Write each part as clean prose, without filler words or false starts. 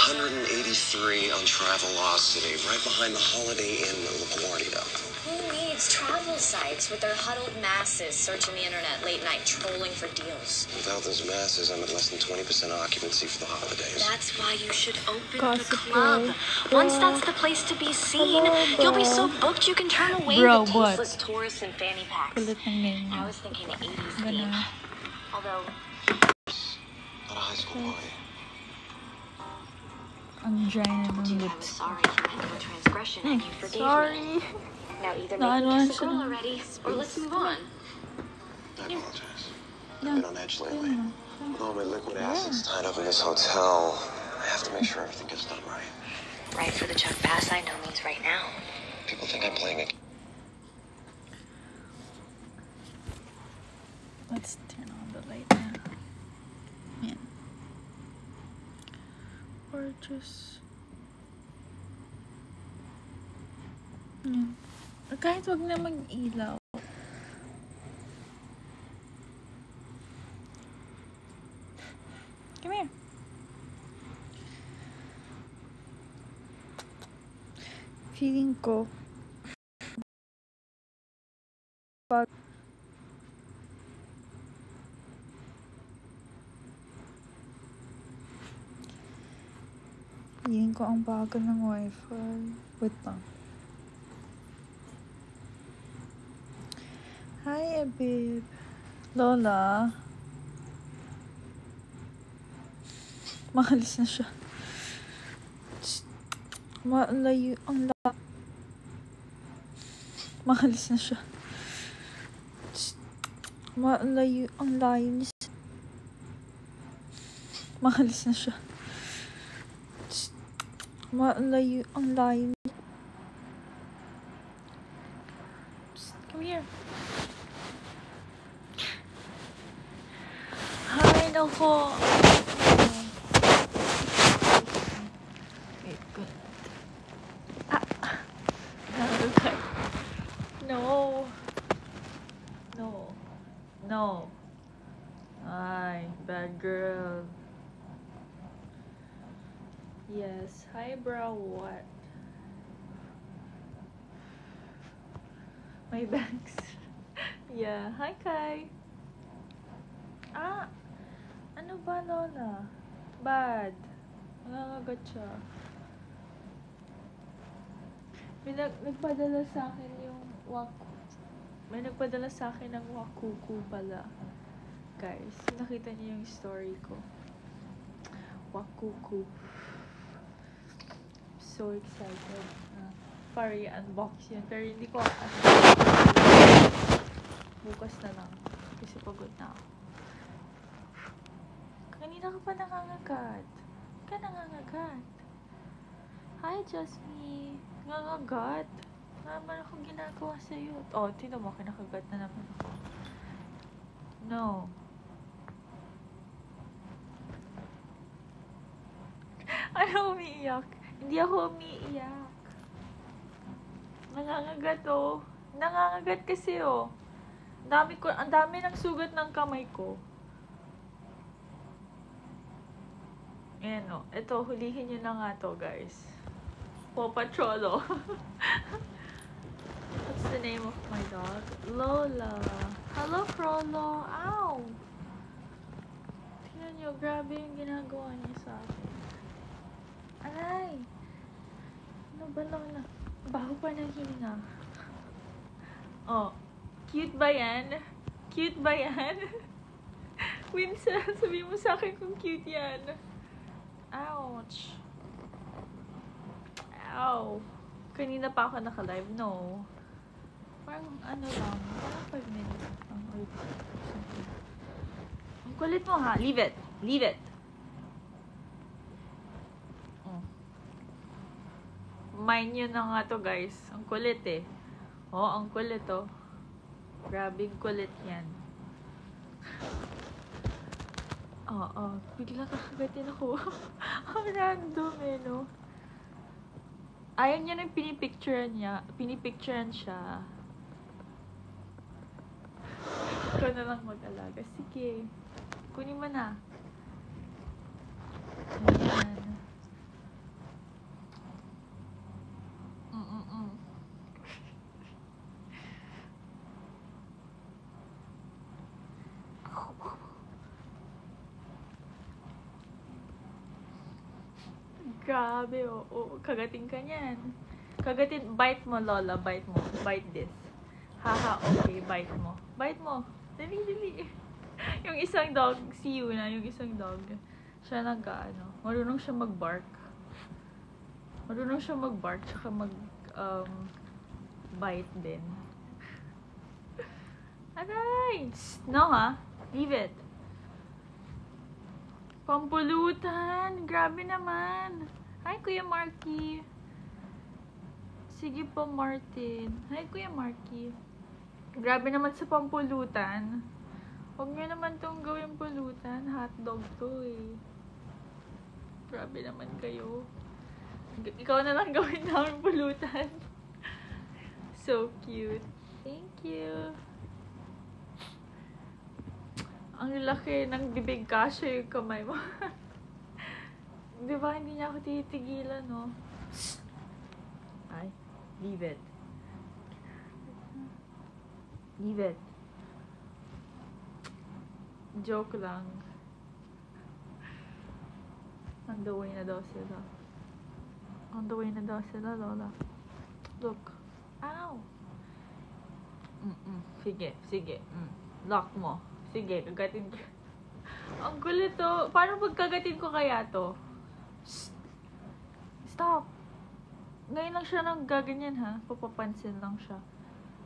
183 on Travelocity, right behind the Holiday Inn LaGuardia. Who needs travel sites with their huddled masses searching the internet late night, trolling for deals? Without those masses, I'm at less than 20% occupancy for the holidays. That's why you should open the club. Once that's the place to be seen, you'll be so booked you can turn away the tasteless tourists and fanny packs. I was thinking 80s theme. Although... Not a high school boy. Ang dry na ng I'm lips. sorry for my transgression and you forgave me. Sorry. Now either make me kiss a girl already, or let's move on. I apologize. I've been on edge lately. With all my liquid assets tied up in this hotel, I have to make sure everything gets done right. Right for the Chuck Bass I know means right now. People think I'm playing a... Let's turn on the light now. Yan. Or just... Yan. Kahit wag na mag-ilaw. Come here. Feeling ko pag feeling ko ang bagal ng wifi. Wait lang. Hi, babe. Lola. Makalis na siya. Malayo ang Makalis na siya. Malayo ang layo niya. Makalis na siya. Malayo ang layo niya. Psst, come here. Hi, nako. Wait, good. Okay. No. No. No. Ay, bad girl. Yes. Hi, bro. What? My bags. Yeah. Hi, Kai. Ano ba, Lola? Bad. Nangangagat siya. May nagpadala sa akin yung waku. May nagpadala sa akin ng wakuku pala. Guys, nakita niyo yung story ko. Wakuku. So excited. Para i-unbox yun. Pero hindi ko bukas na lang. Kasi pagod na ako. Kanina ka pa nangangagat. Ka nangangagat. Hi, Jasmine. Nangangagat. Naman akong ginagawa sa'yo. Oh, tinan mo, kinakagat na naman ako. No. Ano umiiyak? Hindi ako umiiyak. Nangangagat, oh. Nangangagat kasi, oh. Ang dami ng sugat ng kamay ko. Ayan, oh. Ito, hulihin nyo na nga to, guys. Paw Patrol, oh. What's the name of my dog? Lola. Hello, Frollo. Ow! Tingnan nyo, grabe yung ginagawa niya sa akin. Aray! Ano ba, Lola? Bago pa ng hininga. Oh. Cute ba yan? Cute ba yan? Winsel, sabihin mo sa akin kung cute yan. Ouch. Ow. Kanina pa ako naka-live. No. Parang ano lang. Parang 5 minutes lang. Or something. Ang kulit mo ha. Leave it. Leave it. Oh. Mind nyo na nga to, guys. Ang kulit eh. Oh, ang kulit oh. Grabing kulit yan. Oo. Bigla kakagatin ako. Ang random eh, no? Ayaw niya nang pinipicturean siya. Ikaw na lang mag-alaga. Sige. Kunin mo na. Ayan. Grabe, oo. Kagatin ka niyan. Kagatin, bite mo, Lola. Bite mo. Bite this. Haha, okay. Bite mo. Bite mo. Dali, dali. Yung isang dog, see you na. Yung isang dog. Siya marunong siya mag-bark. Marunong siya mag-bark, tsaka bite din. Aray! No, ha? Leave it. Pampulutan! Grabe naman! Hi, Kuya Marky! Sige po, Martin. Hi, Kuya Marky. Grabe naman sa pampulutan. Huwag niyo naman tong gawing pulutan. Hotdog to eh. Grabe naman kayo. Ikaw na lang gawin namin pulutan. So cute. Thank you. Ang laki ng bibig kasya yung kamay mo. Diba, hindi niya ako titigilan, no? Ay, leave it. Leave it. Joke lang. On the way na daw sila. On the way na daw sila, Lola. Look. Ow! Sige, sige. Lock mo. Sige, kagatin ko. Ang kulit to. Paano pagkagatin ko kaya to? Stop! Ngayon lang siya nang gaganyan, ha? Papapansin lang siya.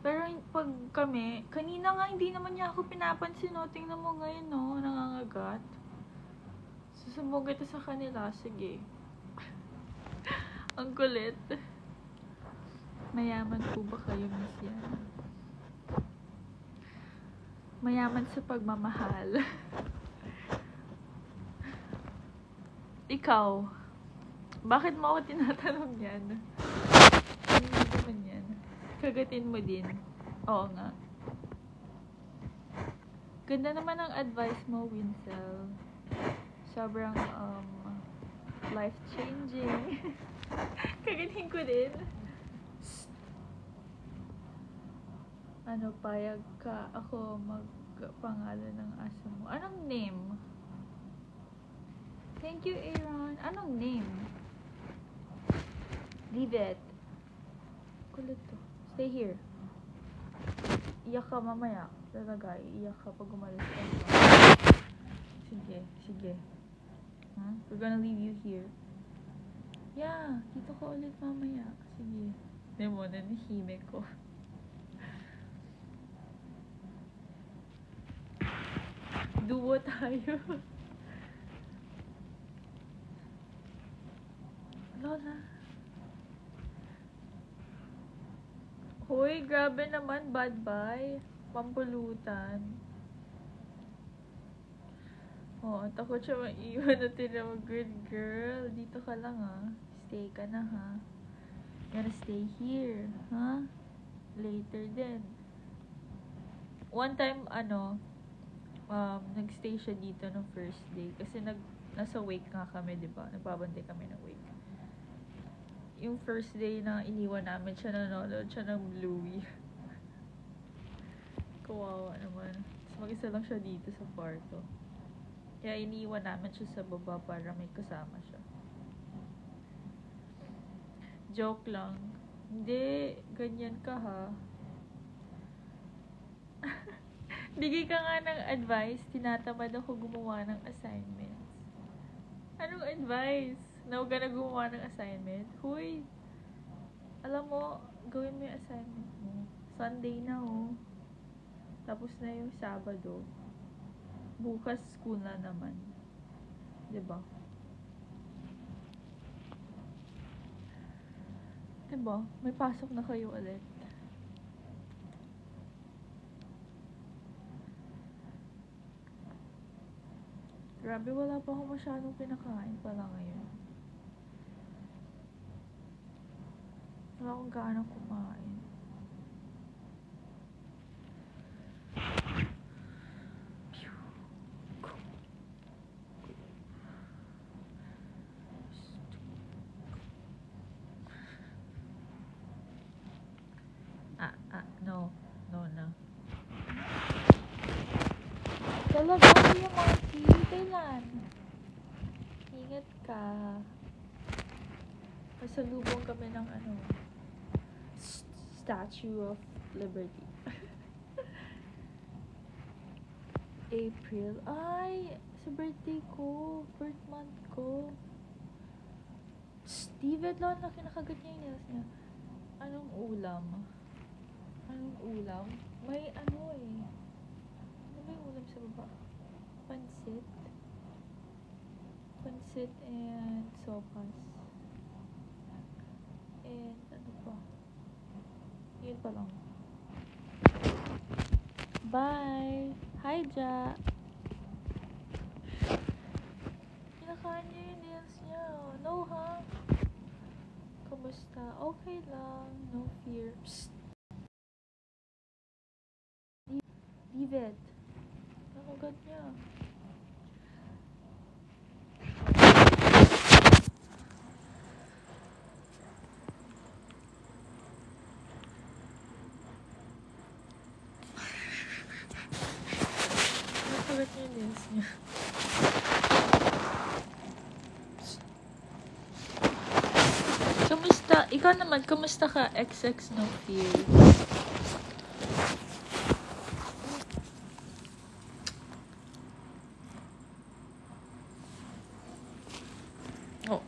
Pero pag kami, kanina nga hindi naman niya ako pinapansin, no? Tingnan mo ngayon, no? Nangangagat. Susubog ito sa kanila. Sige. Ang kulit. Mayaman po ba kayo, Miss Yana? Mayaman sa pagmamahal. Ikaw, bakit mo ako tinatanong yan? Ano naman yan? Kagatin mo din. Oo nga. Ganda naman ang advice mo, Winsel. Sobrang, life-changing. Kagatin ko din. Ano, payag ka ako magpangalan ng aso mo. Anong name? Thank you, Aaron. Anong name? Leave it. Kulit to. Stay here. Iyak ka mamaya. Talaga, iyak ka pag umalis ka. Sige, sige. Huh? We're gonna leave you here. Yeah, dito ka ulit mamaya. Sige. Hindi mo, nanihime ko. Duo tayo. Lola. Hoy, grabe naman. Bad bye. Pampulutan. Oh, takot siya maiwan na tinawag. Good girl. Dito ka lang, ha. Stay ka na, ha. You gotta stay here, ha? Later din. One time, nagstay siya dito no first day. Kasi nasa wake nga kami, diba? Nagbabantay kami ng wake. Yung first day na iniwan namin siya, nanonood siya ng Bluey. Kawawa naman. Tapos mag-isa lang siya dito sa kwarto. Kaya iniwan namin siya sa baba para may kasama siya. Joke lang. Hindi, ganyan ka, ha? Bigay ka nga ng advice, tinatamad ako gumawa ng assignments. Anong advice? Na huwag ka na gumawa ng assignment? Huy! Alam mo, gawin mo yung assignment mo. Sunday na, oh. Tapos na yung Sabado. Bukas school na naman. Diba? Diba? May pasok na kayo ulit. Grabe, wala pa ako masyadong pinakain pala ngayon. Wala akong gaanang kumain. No. Talaga, yung Marky, kailan? Ingat ka. Kasalubong kami ng Statue of Liberty. April. Ay, sa birthday ko. Birth month ko. Steven, na kinakagat niya yung nails niya. Anong ulam? Anong ulam? May ano may ulam sa baba? Pansit. Pansit and sopas. And ano pa? Yun pa lang. Bye! Hi, Ja! Kinakain niya yung nails niya. No, ha? Kamusta? Okay lang. No fear. Psst! David! Nakagat niya. Nakagat niya yung nails niya. Kamusta? Ikaw naman, kamusta ka? XX no fear. Oh.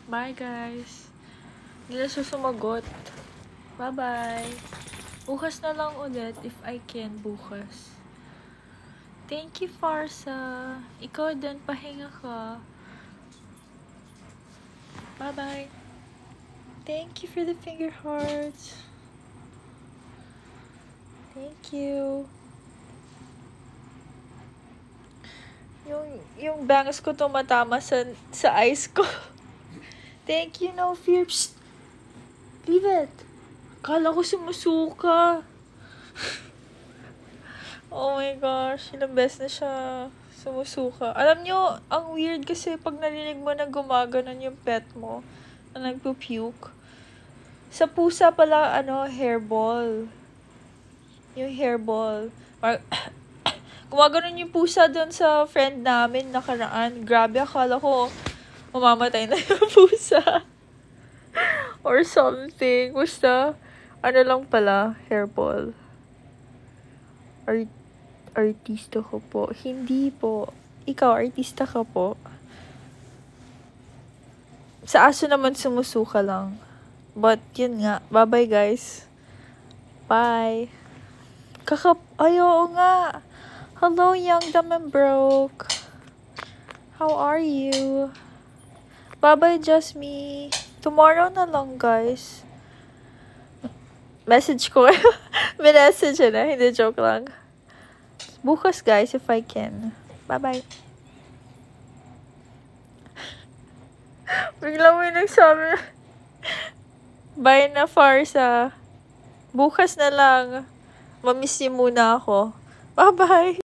Bye, guys. Hindi na siya sumagot. Bye-bye. Bukas na lang ulit if I can bukas. Thank you, Farsa. Ikaw din, pahinga ka. Bye-bye. Thank you for the finger hearts. Thank you. Yung bangs ko tumatama sa eyes ko. Thank you, no fear. Psst. Leave it. Akala ko sumusuka. Oh my gosh. Ilang beses na siya sumusuka. Alam nyo, ang weird kasi pag narinig mo na gumaganon yung pet mo, na nagpupuke. Sa pusa pala, hairball. Yung hairball. Gumaganon yung pusa doon sa friend namin nakaraan. Grabe, akala ko mamamatay na yung pusa. Or something. Basta, lang pala, hairball. Artista ko po. Hindi po. Ikaw, artista ka po. Sa aso naman sumusuka lang. But, yun nga. Bye-bye, guys. Bye. Oo nga. Hello, young, dumb, and broke. How are you? Bye-bye, just me. Tomorrow na lang, guys. Message ko. Minessage na. Hindi, joke lang. Bukas, guys, if I can. Bye-bye. Biglang may nagsabi. Bye na, Farsa. Bukas na lang. Mamiss niyo muna ako. Bye-bye.